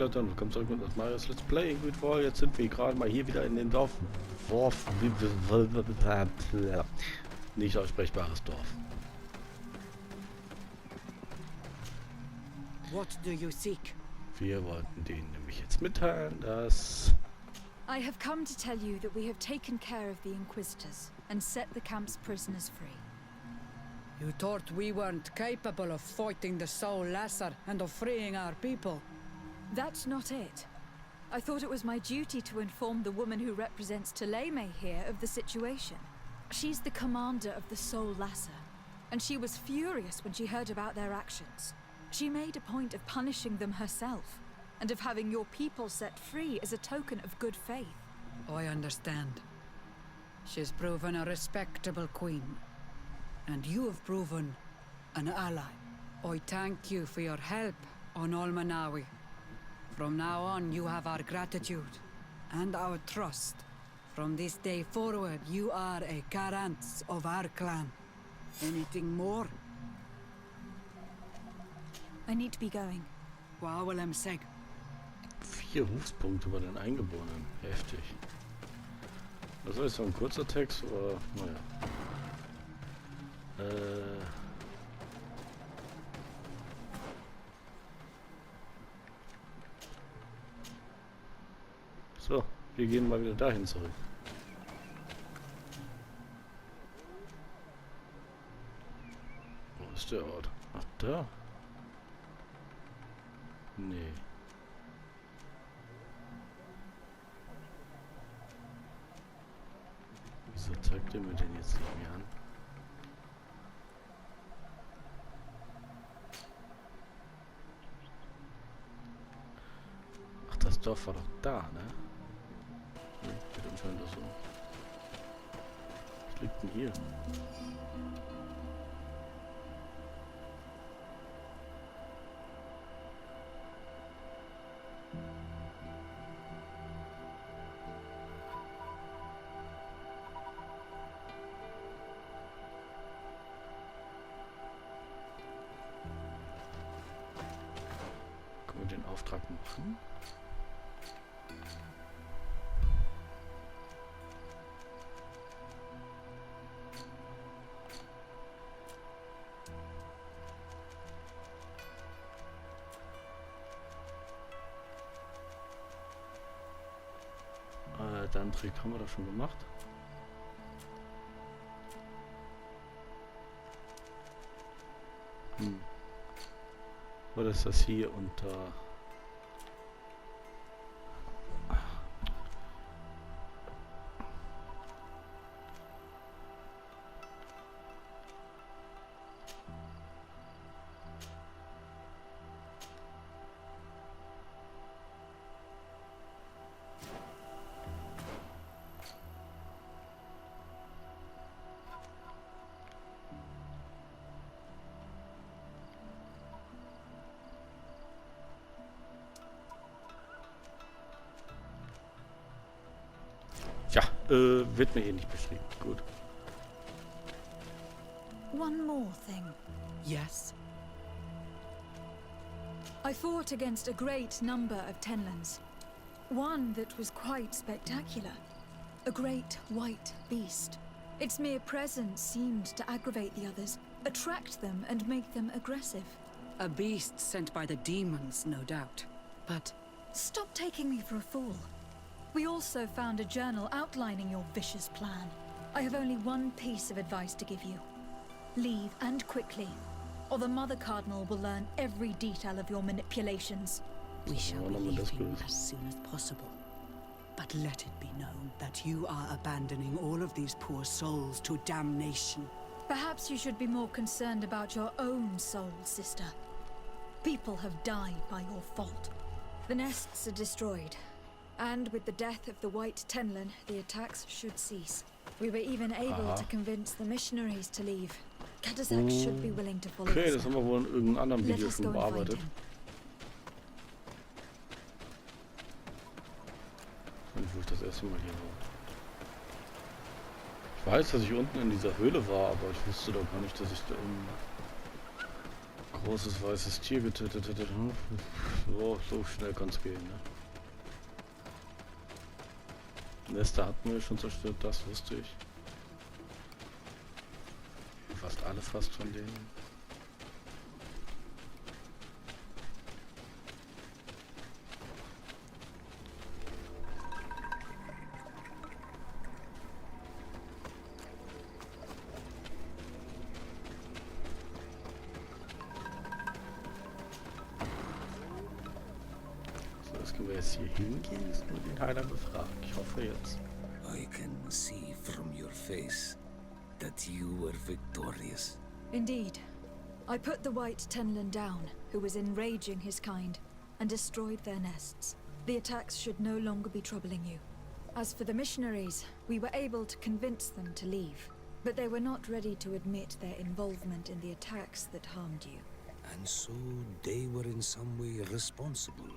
Leute, und willkommen zurück mit Marius Let's Play in Greedfall. Jetzt sind wir gerade mal hier wieder in dem Dorf. Nicht aussprechbares Dorf. What do you seek? Wir wollten denen nämlich jetzt mitteilen, dass... I have come to tell you that we have taken care of the Inquisitors and set the camp's prisoners free. You thought we weren't capable of fighting the Soul Lesser and of freeing our people? That's not it. I thought it was my duty to inform the woman who represents Toleme here of the situation. She's the commander of the Soul Lesser, and she was furious when she heard about their actions. She made a point of punishing them herself, and of having your people set free as a token of good faith. I understand. She's proven a respectable queen, and you have proven an ally. I thank you for your help on Almanawi. From now on, you have our gratitude and our trust. From this day forward, you are a Garant of our clan. Anything more? I need to be going. Wawalem Seg. 4 Rufspunkte bei den Eingeborenen. Heftig. Was soll ich sagen? Ein kurzer Text oder... Naja. So, wir gehen mal wieder dahin zurück. Wo ist der Ort? Ach, da? Nee. Wieso zeigt er mir denn jetzt nicht mehr an? Ach, das Dorf war doch da, ne? Geht anscheinend das so. Was liegt denn hier? Können wir den Auftrag machen? Den Trick haben wir das schon gemacht. Oder ist das hier unter... Ja, wird mir hier nicht beschrieben. Gut. One more thing. Yes? I fought against a great number of Tenlans. One that was quite spectacular. A great white beast. Its mere presence seemed to aggravate the others, attract them and make them aggressive. A beast sent by the demons, no doubt. But Stop taking me for a fool. We also found a journal outlining your vicious plan. I have only one piece of advice to give you. Leave, and quickly, or the Mother Cardinal will learn every detail of your manipulations. we shall be leaving as soon as possible. But let it be known that you are abandoning all of these poor souls to damnation. Perhaps you should be more concerned about your own soul, sister. People have died by your fault. The nests are destroyed. And with the death of the White Tenlin, the attacks should cease. We were even able to convince the missionaries to leave. Katazak should be willing to follow us. Okay, das haben wir wohl in irgendeinem anderen Let Video us schon go and find bearbeitet. him. Wo ich das erste Mal hier war. Ich weiß, dass ich unten in dieser Höhle war, aber ich wusste doch gar nicht, dass ich da im großes weißes Tier getötet hätte. So schnell kann es gehen, ne? Erste hatten wir schon zerstört, das wusste ich. Fast alle von denen. So, jetzt können wir jetzt hier hingehen, ist nur den Heiler befragt. Ich hoffe jetzt. I can see from your face that you were victorious. Indeed. I put the white Tenlin down, who was enraging his kind, and destroyed their nests. The attacks should no longer be troubling you. As for the missionaries, we were able to convince them to leave, but they were not ready to admit their involvement in the attacks that harmed you. And so they were in some way responsible.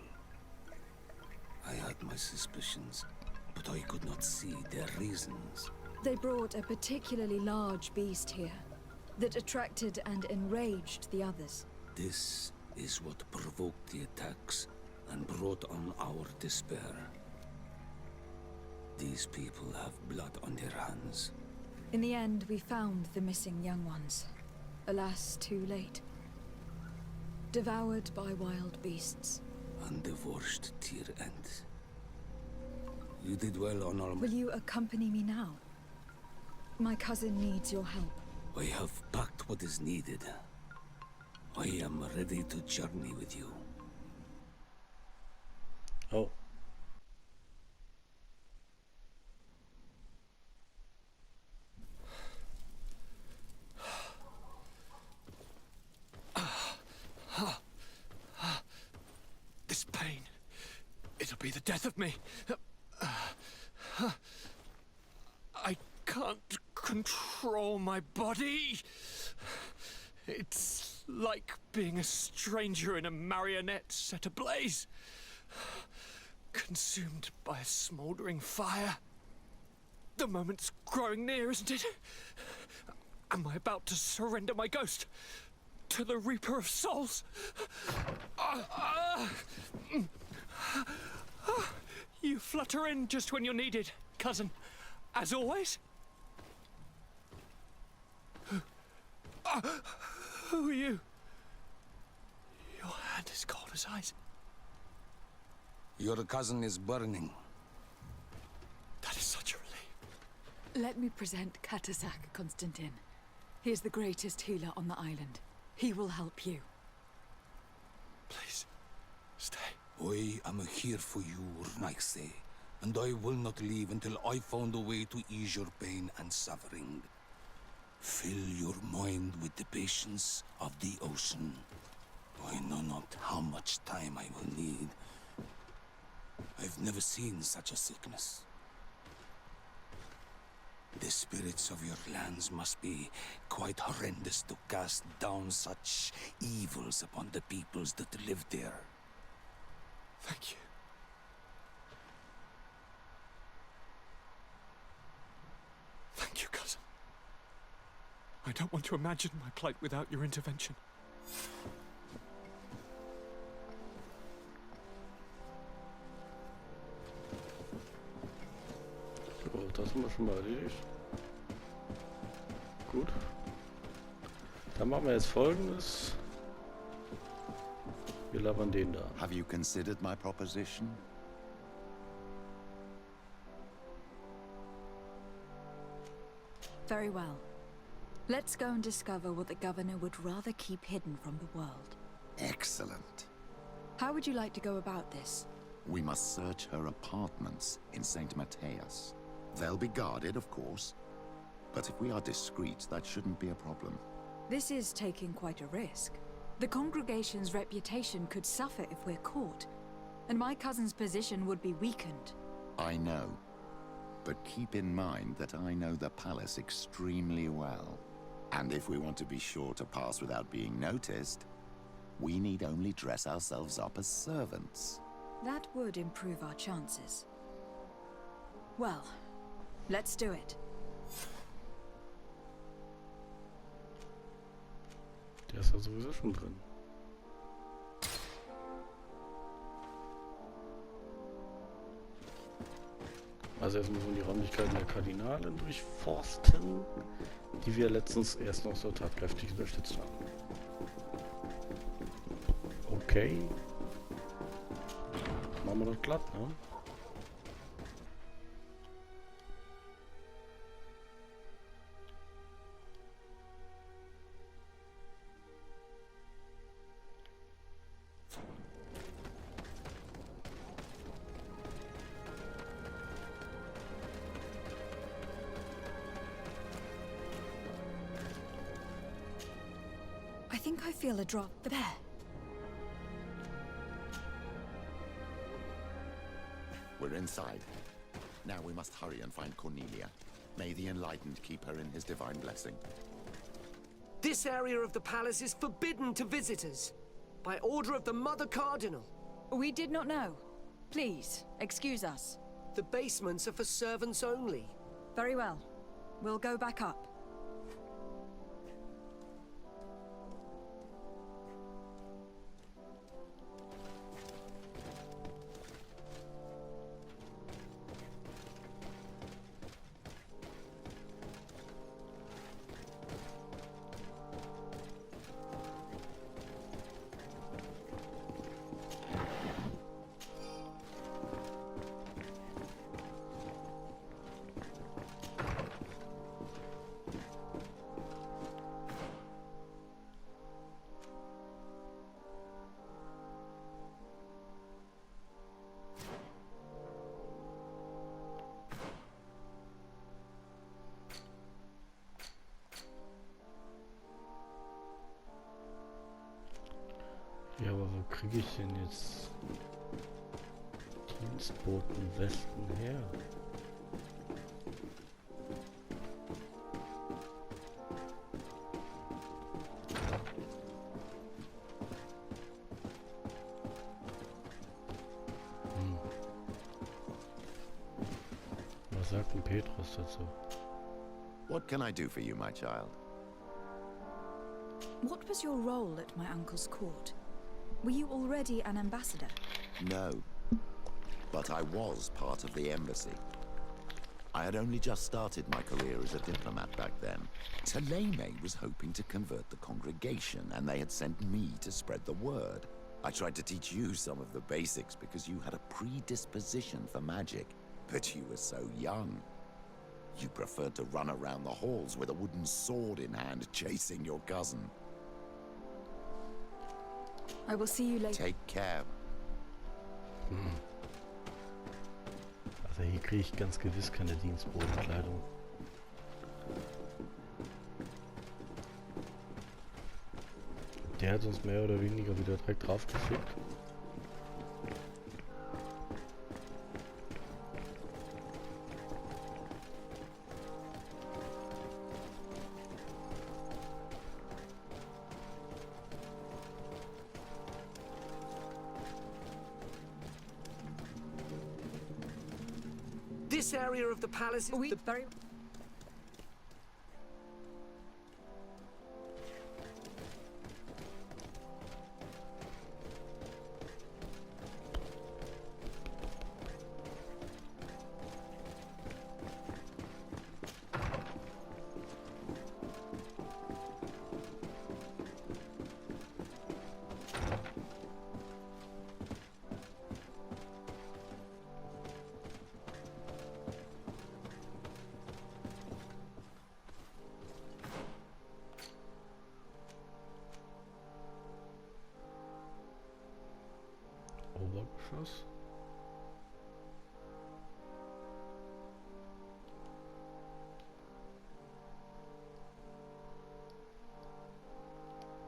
I had my suspicions, but I could not see their reasons. They brought a particularly large beast here that attracted and enraged the others. This is what provoked the attacks and brought on our despair. These people have blood on their hands. In the end, we found the missing young ones. Alas, too late. Devoured by wild beasts. And divorced to your end. You did well on all. Will you accompany me now? My cousin needs your help. I have packed what is needed. I am ready to journey with you. Oh. This pain, it'll be the death of me. I can't control my body. It's like being a stranger in a marionette set ablaze. Consumed by a smouldering fire. The moment's growing near, isn't it? Am I about to surrender my ghost to the Reaper of Souls? You flutter in just when you're needed, cousin. As always. Who are you? Your hand is cold as ice. Your cousin is burning. That is such a relief. Let me present Katazak, Constantin. He is the greatest healer on the island. He will help you. Please, stay. I am here for you, Erste, and I will not leave until I found a way to ease your pain and suffering. Fill your mind with the patience of the ocean. I know not how much time I will need. I've never seen such a sickness. The spirits of your lands must be quite horrendous to cast down such evils upon the peoples that live there. Thank you. Thank you, cousin. I don't want to imagine my plight without your intervention. So, das haben wir schon mal erledigt. Gut. Dann machen wir jetzt Folgendes. Wir labern den da. Have you considered my proposition? Very well. Let's go and discover what the governor would rather keep hidden from the world. Excellent. How would you like to go about this? We must search her apartments in St. Matthias. They'll be guarded, of course. But if we are discreet, that shouldn't be a problem. This is taking quite a risk. The congregation's reputation could suffer if we're caught, and my cousin's position would be weakened. I know. But keep in mind that I know the palace extremely well. And if we want to be sure to pass without being noticed, we need only dress ourselves up as servants. That would improve our chances. Well, let's do it. Der ist ja sowieso schon drin. Also erst müssen wir die Räumlichkeiten der Kardinalen durchforsten, die wir letztens erst noch so tatkräftig unterstützt haben. Okay. Machen wir das glatt, ne? I think I feel a drop there. We're inside. Now we must hurry and find Cornelia. May the Enlightened keep her in his divine blessing. This area of the palace is forbidden to visitors. By order of the Mother Cardinal. We did not know. Please, excuse us. The basements are for servants only. Very well. We'll go back up. Ja, aber wo kriege ich denn jetzt Dienstboten Westen her? Was sagt denn Petrus dazu? What can I do for you, my child? What was your role at my uncle's court? Were you already an ambassador? No. But I was part of the embassy. I had only just started my career as a diplomat back then. Taleme was hoping to convert the congregation, and they had sent me to spread the word. I tried to teach you some of the basics because you had a predisposition for magic, but you were so young. You preferred to run around the halls with a wooden sword in hand, chasing your cousin. I will see you later. Take care. Also hier kriege ich ganz gewiss keine Dienstbotenkleidung. Der hat uns mehr oder weniger wieder direkt draufgefickt. This area of the palace is the Very... Obergeschoss.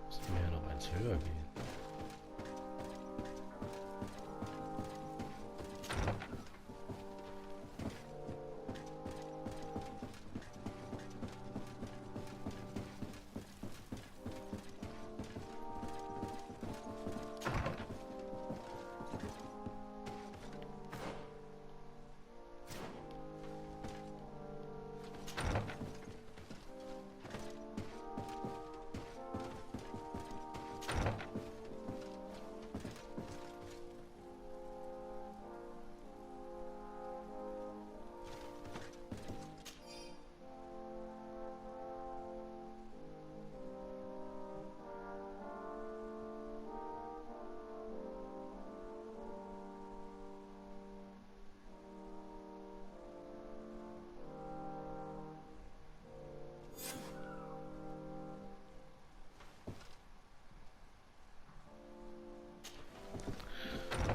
Müssen wir ja noch eins höher gehen.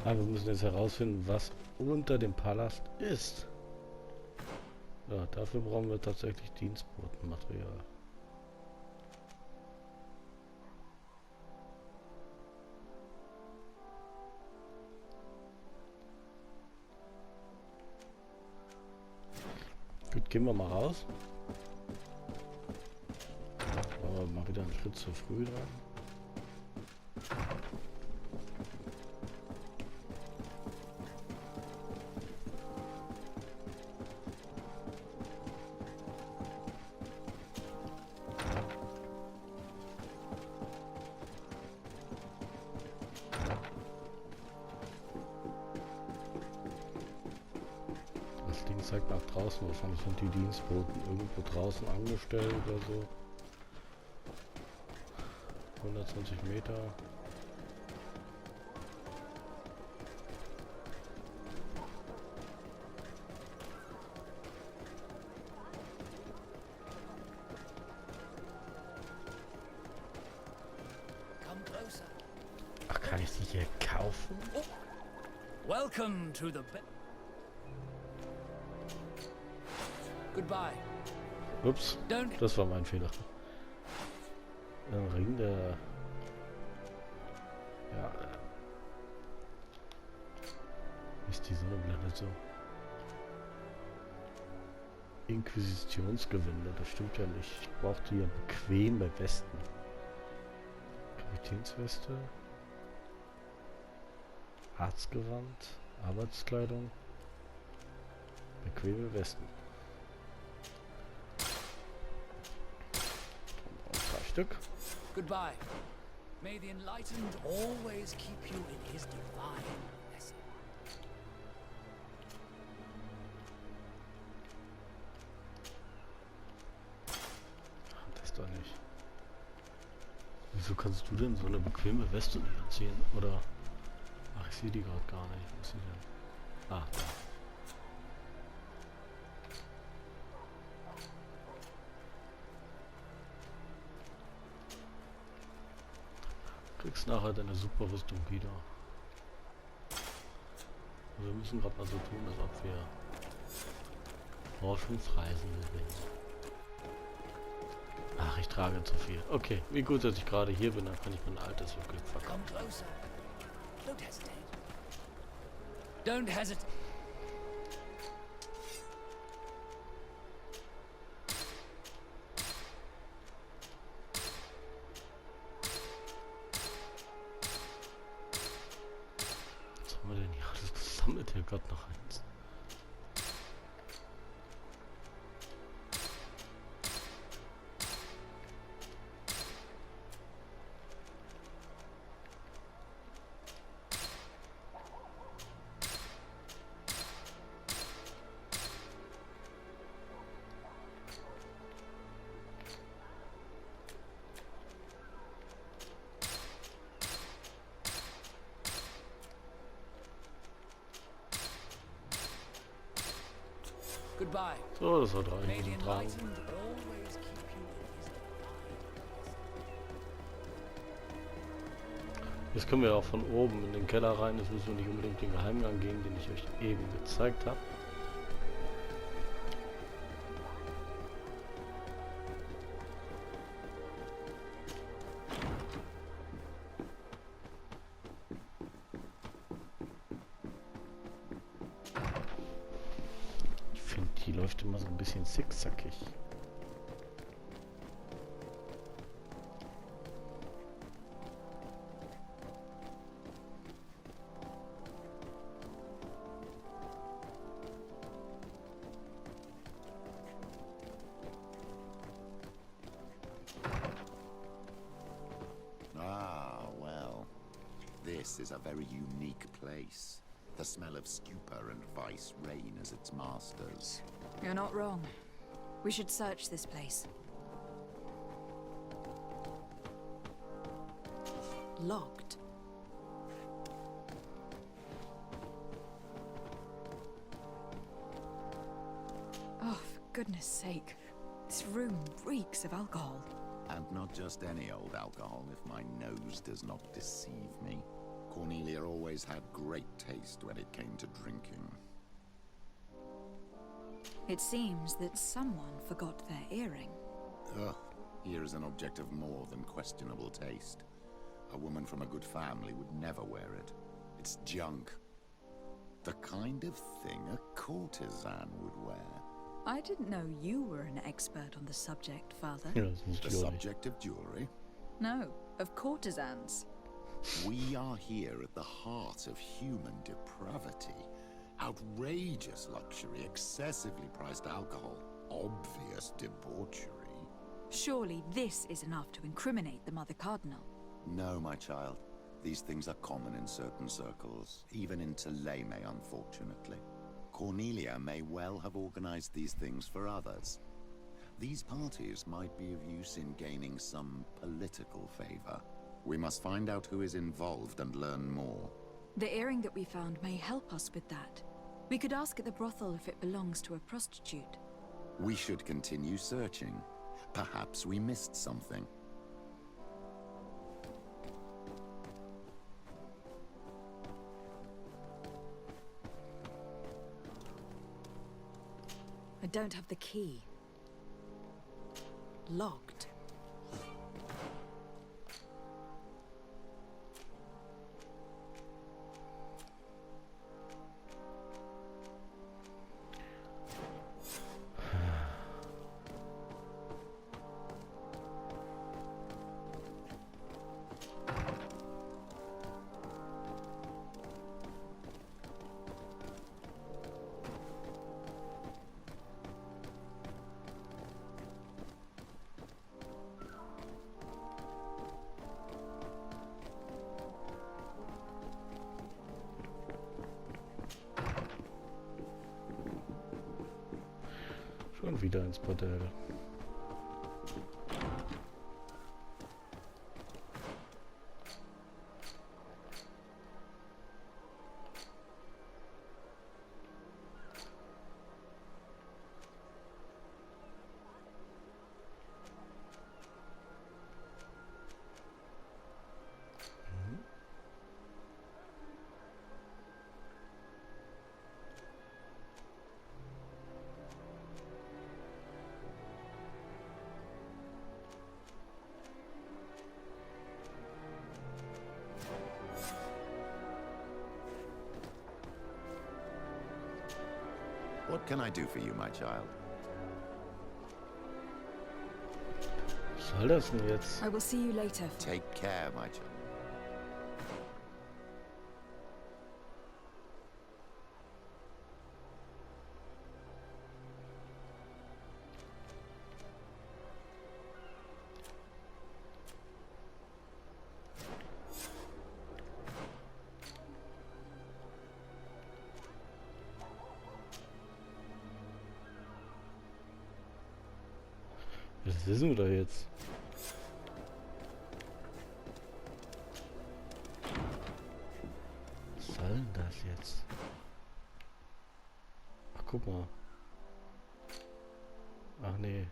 Aber wir müssen jetzt herausfinden, was unter dem Palast ist. Ja, dafür brauchen wir tatsächlich Dienstbotenmaterial. Gut, gehen wir mal raus. Aber mal wieder einen Schritt zu früh dran. Das Ding zeigt nach draußen. Wahrscheinlich sind die Dienstboten irgendwo draußen angestellt oder so. 120 Meter. Ach, kann ich die hier kaufen? Welcome to the Goodbye. Ups, das war mein Fehler. Ein Ring der... Ja. Ist die Sonne blendet so. Inquisitionsgewinde, das stimmt ja nicht. Ich brauchte hier bequeme Westen. Kapitänsweste. Arztgewand. Arbeitskleidung. Bequeme Westen. Stück. Goodbye. May the enlightened always keep you in his divine blessing. Das doch nicht. Wieso kannst du denn so eine bequeme Weste nicht anziehen? Oder? Ach, ich sehe die gerade gar nicht. Was ist sie denn? Ah, da. Kriegst nachher deine super Rüstung wieder. Und wir müssen gerade mal so tun, als ob wir Forschungsreisen gewinnen. Ach, ich trage zu viel. Okay, wie gut, dass ich gerade hier bin, dann kann ich mein altes wirklich verkaufen. Come closer. Don't hesitate. Don't hesitate. Was haben wir denn hier alles gesammelt? Hier Gott noch eins. Goodbye. So, das war 3. May the Wir sind dran. enlightened always keep you in his divine Jetzt können wir auch von oben in den Keller rein. Jetzt müssen wir nicht unbedingt den Geheimgang gehen, den ich euch eben gezeigt habe. Ich finde, die läuft immer so ein bisschen zickzackig. Ah, well. This is a very unique place. The smell of stupor and vice reign as its masters. You're not wrong. We should search this place. Locked. Oh, for goodness sake. This room reeks of alcohol. And not just any old alcohol, if my nose does not deceive me. Cornelia always had great taste when it came to drinking. It seems that someone forgot their earring. Ugh, here is an object of more than questionable taste. A woman from a good family would never wear it. It's junk. The kind of thing a courtesan would wear. I didn't know you were an expert on the subject, Father. Ja, das ist The Jewelry. subject of jewelry? No, of courtesans. We are here at the heart of human depravity. Outrageous luxury, excessively priced alcohol, obvious debauchery. Surely this is enough to incriminate the Mother Cardinal. No, my child. These things are common in certain circles, even in Thélème, unfortunately. Cornelia may well have organized these things for others. These parties might be of use in gaining some political favor. We must find out who is involved and learn more. The earring that we found may help us with that. We could ask at the brothel if it belongs to a prostitute. We should continue searching. Perhaps we missed something. I don't have the key. Locked. Schon wieder ins Bordell. What can I do for you, my child? Was soll das denn jetzt? I will see you later. Take care, my child. Was ist denn da jetzt? Was soll denn das jetzt? Ach, guck mal. Ach nee.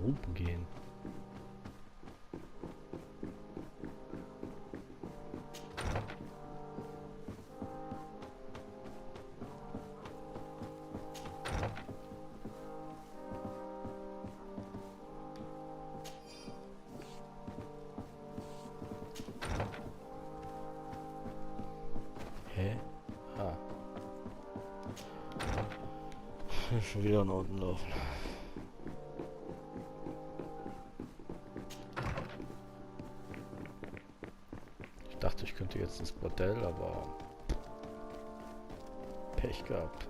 Oben gehen. Hä? Ah. Schon wieder nach unten laufen. Ich dachte, ich könnte jetzt ins Bordell, aber Pech gehabt.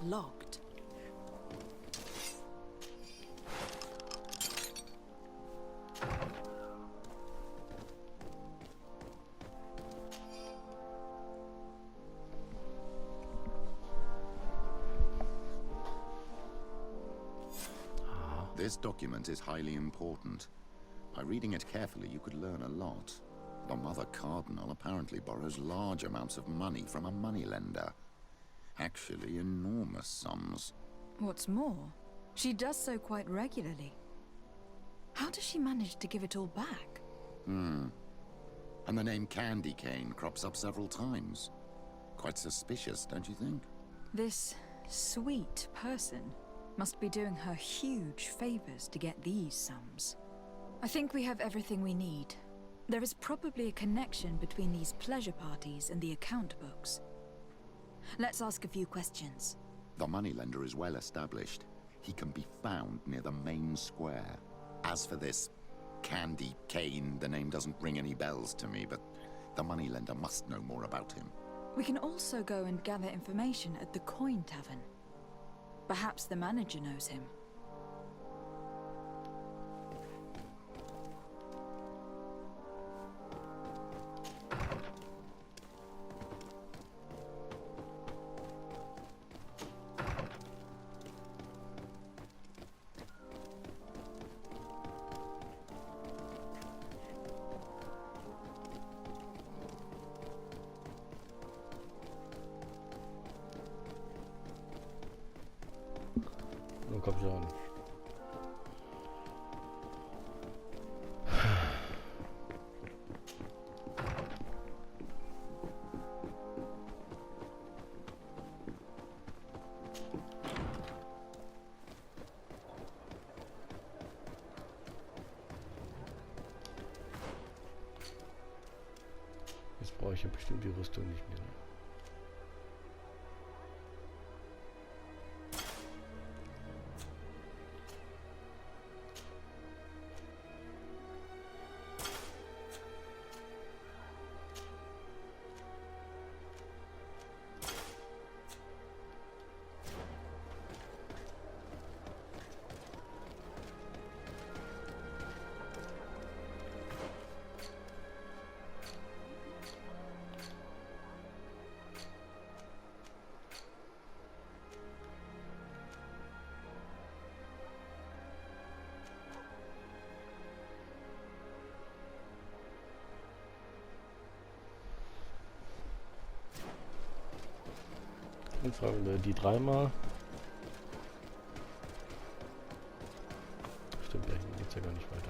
Locked. This document is highly important. By reading it carefully, you could learn a lot. The Mother Cardinal apparently borrows large amounts of money from a moneylender. Actually, enormous sums. What's more, she does so quite regularly. How does she manage to give it all back? And the name Candy Cane crops up several times. Quite suspicious, don't you think? This sweet person must be doing her huge favors to get these sums. I think we have everything we need. There is probably a connection between these pleasure parties and the account books. Let's ask a few questions. The moneylender is well established. He can be found near the main square. As for this Candy Cane, the name doesn't ring any bells to me, but the moneylender must know more about him. We can also go and gather information at the Coin Tavern. Perhaps the manager knows him. Nun komm schon. Jetzt brauche ich ja bestimmt die Rüstung nicht mehr. Dann fragen wir die dreimal. Stimmt, da hinten geht's ja gar nicht weiter.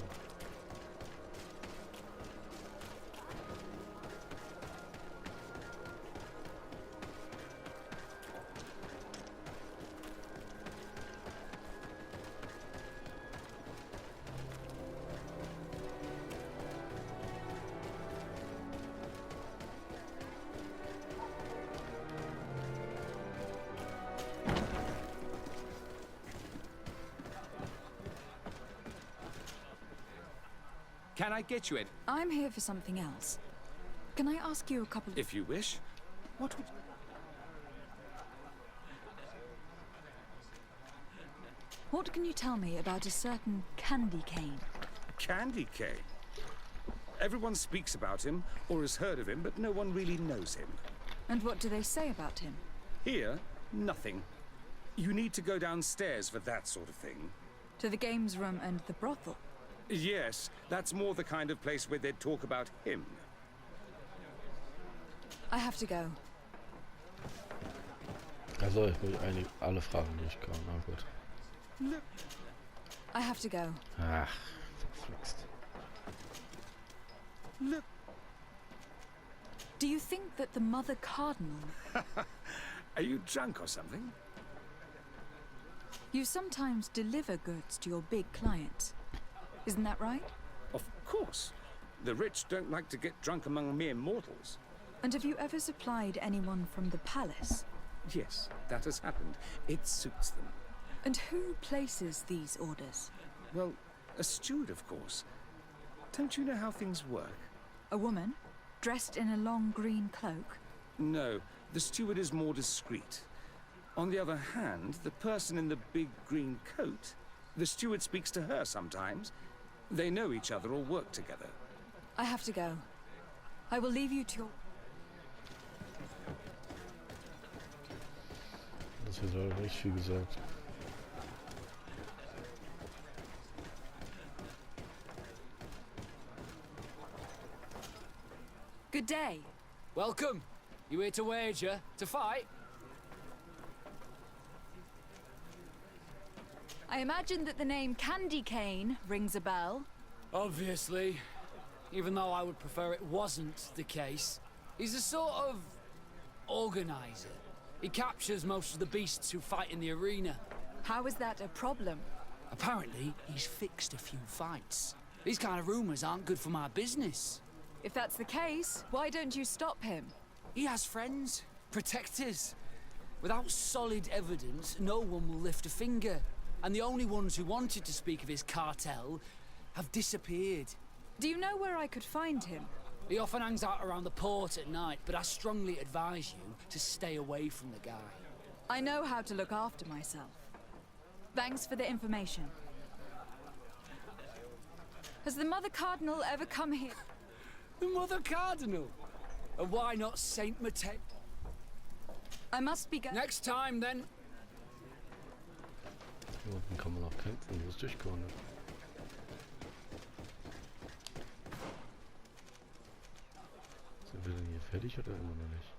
Can I get you it? I'm here for something else. Can I ask you a couple of... If you wish. What would... What can you tell me about a certain Candy Cane? Candy Cane? Everyone speaks about him, or has heard of him, but no one really knows him. And what do they say about him? Here, nothing. You need to go downstairs for that sort of thing. To the games room and the brothel? Yes, that's more the kind of place where they'd talk about him. I have to go. Also, ich will eigentlich alle Fragen durchkommen. Na gut. I have to go. Ach, verflixt. Look. Do you think that the Mother Cardinal... Are you drunk or something? You sometimes deliver goods to your big clients. Isn't that right? Of course. The rich don't like to get drunk among mere mortals. And have you ever supplied anyone from the palace? Yes, that has happened. It suits them. And who places these orders? Well, a steward, of course. Don't you know how things work? A woman? Dressed in a long green cloak? No, the steward is more discreet. On the other hand, the person in the big green coat, the steward speaks to her sometimes. They know each other or work together. I have to go. I will leave you to your... Das wird aber echt viel gesagt. Good day. Welcome. You here to wager? To fight? I imagine that the name Candy Cane rings a bell. Obviously. Even though I would prefer it wasn't the case. He's a sort of organizer. He captures most of the beasts who fight in the arena. How is that a problem? Apparently, he's fixed a few fights. These kind of rumors aren't good for my business. If that's the case, why don't you stop him? He has friends, protectors. Without solid evidence, no one will lift a finger. And the only ones who wanted to speak of his cartel have disappeared. Do you know where I could find him? He often hangs out around the port at night, but I strongly advise you to stay away from the guy. I know how to look after myself. Thanks for the information. Has the Mother Cardinal ever come here? The Mother Cardinal? And why not Saint Mateo? I must be going. Next time, then. Hier unten kann man auch kämpfen, wo es durchkommen. Sind wir denn hier fertig oder immer noch nicht?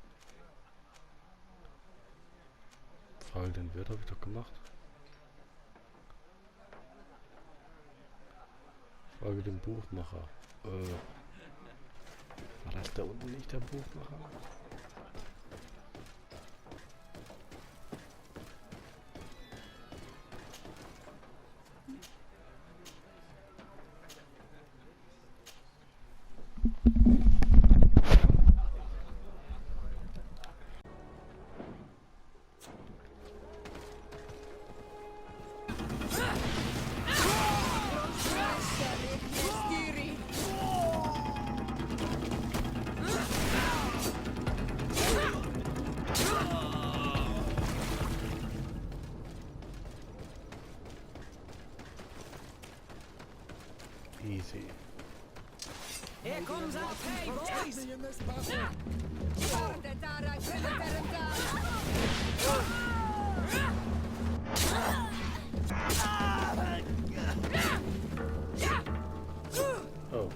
Frage den Wert habe ich doch gemacht. Frage den Buchmacher. War das da unten nicht der Buchmacher? Easy. Here comes our pay, boys! Oh.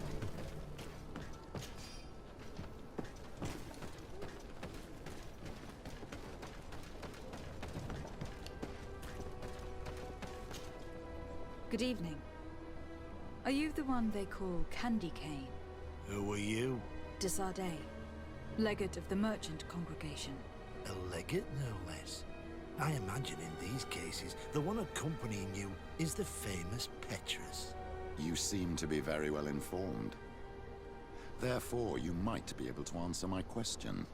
Good evening. Are you the one they call Candy Cane? Who are you? Desarde, legate of the merchant congregation. A legate, no less. I imagine in these cases, the one accompanying you is the famous Petrus. You seem to be very well informed. Therefore, you might be able to answer my question.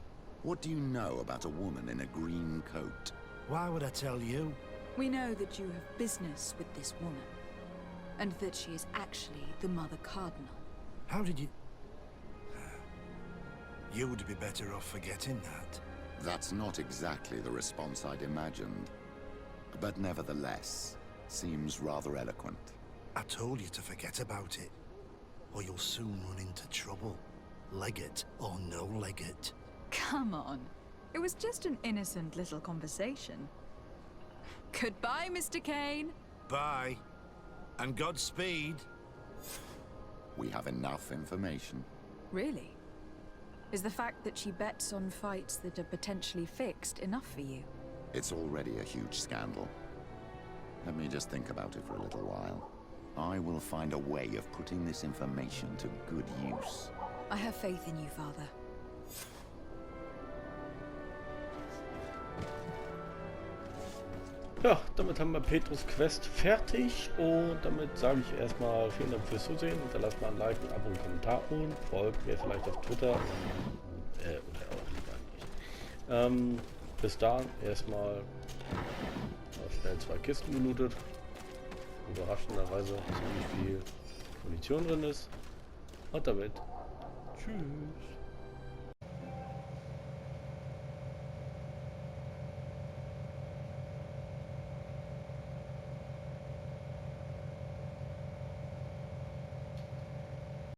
What do you know about a woman in a green coat? Why would I tell you? We know that you have business with this woman, and that she is actually the Mother Cardinal. How did you... You would be better off forgetting that. That's not exactly the response I'd imagined. But nevertheless, seems rather eloquent. I told you to forget about it, or you'll soon run into trouble. Legate or no legate. Come on. It was just an innocent little conversation. Goodbye, Mr. Kane. Bye. And Godspeed. We have enough information. Really? Is the fact that she bets on fights that are potentially fixed enough for you? It's already a huge scandal. Let me just think about it for a little while. I will find a way of putting this information to good use. I have faith in you, Father. Ja, damit haben wir Petrus Quest fertig und damit sage ich erstmal vielen Dank fürs Zusehen. Hinterlasst mal ein Like, ein Abo, einen Kommentar und folgt mir vielleicht auf Twitter. Oder auch lieber nicht. Bis dahin erstmal schnell 2 Kisten gelootet. Überraschenderweise ziemlich viel Munition drin ist. Und damit tschüss.